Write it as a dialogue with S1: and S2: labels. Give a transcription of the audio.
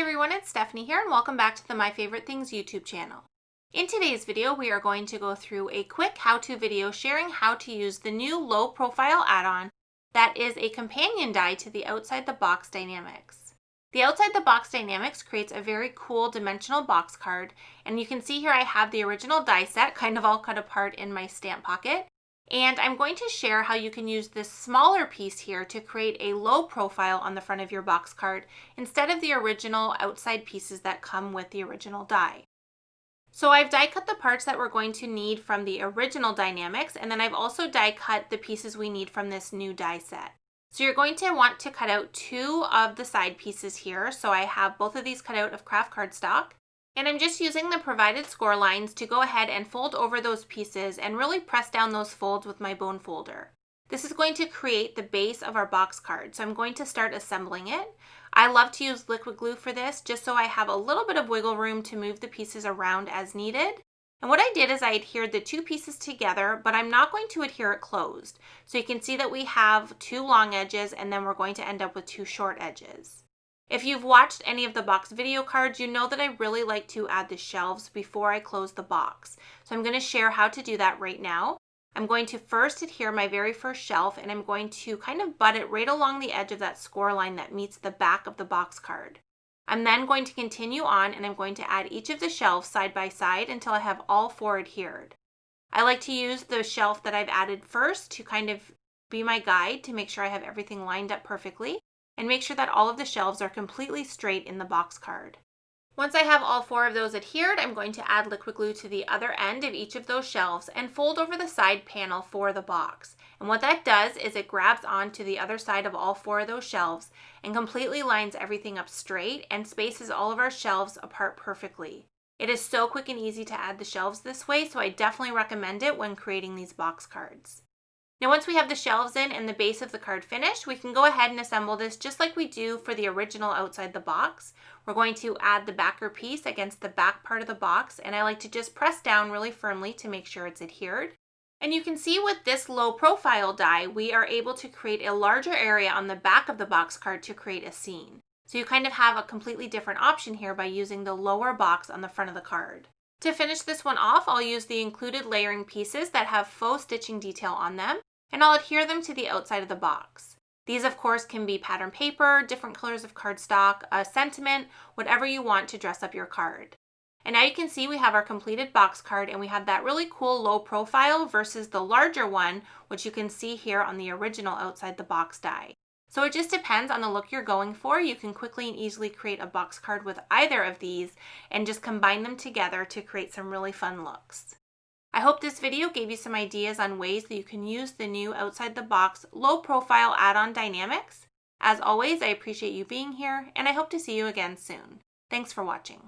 S1: everyone, it's Stephanie here and welcome back to the My Favorite Things YouTube channel. In today's video, we are going to go through a quick how-to video sharing how to use the new low profile add-on that is a companion die to the Outside the Box Die-namics. The Outside the Box Die-namics creates a very cool dimensional box card, and you can see here I have the original die set kind of all cut apart in my stamp pocket. And I'm going to share how you can use this smaller piece here to create a low profile on the front of your box card instead of the original outside pieces that come with the original die. So I've die cut the parts that we're going to need from the original Die-namics, and then I've also die cut the pieces we need from this new die set. So you're going to want to cut out two of the side pieces here. So I have both of these cut out of craft cardstock. And I'm just using the provided score lines to go ahead and fold over those pieces and really press down those folds with my bone folder. This is going to create the base of our box card, so I'm going to start assembling it. I love to use liquid glue for this just so I have a little bit of wiggle room to move the pieces around as needed. And what I did is I adhered the two pieces together, but I'm not going to adhere it closed. So you can see that we have two long edges and then we're going to end up with two short edges. If you've watched any of the box video cards, you know that I really like to add the shelves before I close the box. So I'm going to share how to do that right now. I'm going to first adhere my very first shelf, and I'm going to kind of butt it right along the edge of that score line that meets the back of the box card. I'm then going to continue on, and I'm going to add each of the shelves side by side until I have all four adhered. I like to use the shelf that I've added first to kind of be my guide to make sure I have everything lined up perfectly, and make sure that all of the shelves are completely straight in the box card. Once I have all four of those adhered, I'm going to add liquid glue to the other end of each of those shelves and fold over the side panel for the box. And what that does is it grabs onto the other side of all four of those shelves and completely lines everything up straight and spaces all of our shelves apart perfectly. It is so quick and easy to add the shelves this way, so I definitely recommend it when creating these box cards. Now once we have the shelves in and the base of the card finished, we can go ahead and assemble this just like we do for the original Outside the Box. We're going to add the backer piece against the back part of the box, and I like to just press down really firmly to make sure it's adhered. And you can see with this low profile die, we are able to create a larger area on the back of the box card to create a scene. So you kind of have a completely different option here by using the lower box on the front of the card. To finish this one off, I'll use the included layering pieces that have faux stitching detail on them, and I'll adhere them to the outside of the box. These, of course, can be pattern paper, different colors of cardstock, a sentiment, whatever you want to dress up your card. And now you can see we have our completed box card, and we have that really cool low profile versus the larger one, which you can see here on the original Outside the Box die. So it just depends on the look you're going for. You can quickly and easily create a box card with either of these and just combine them together to create some really fun looks. I hope this video gave you some ideas on ways that you can use the new Outside the Box low profile add-on Die-namics. As always, I appreciate you being here, and I hope to see you again soon. Thanks for watching.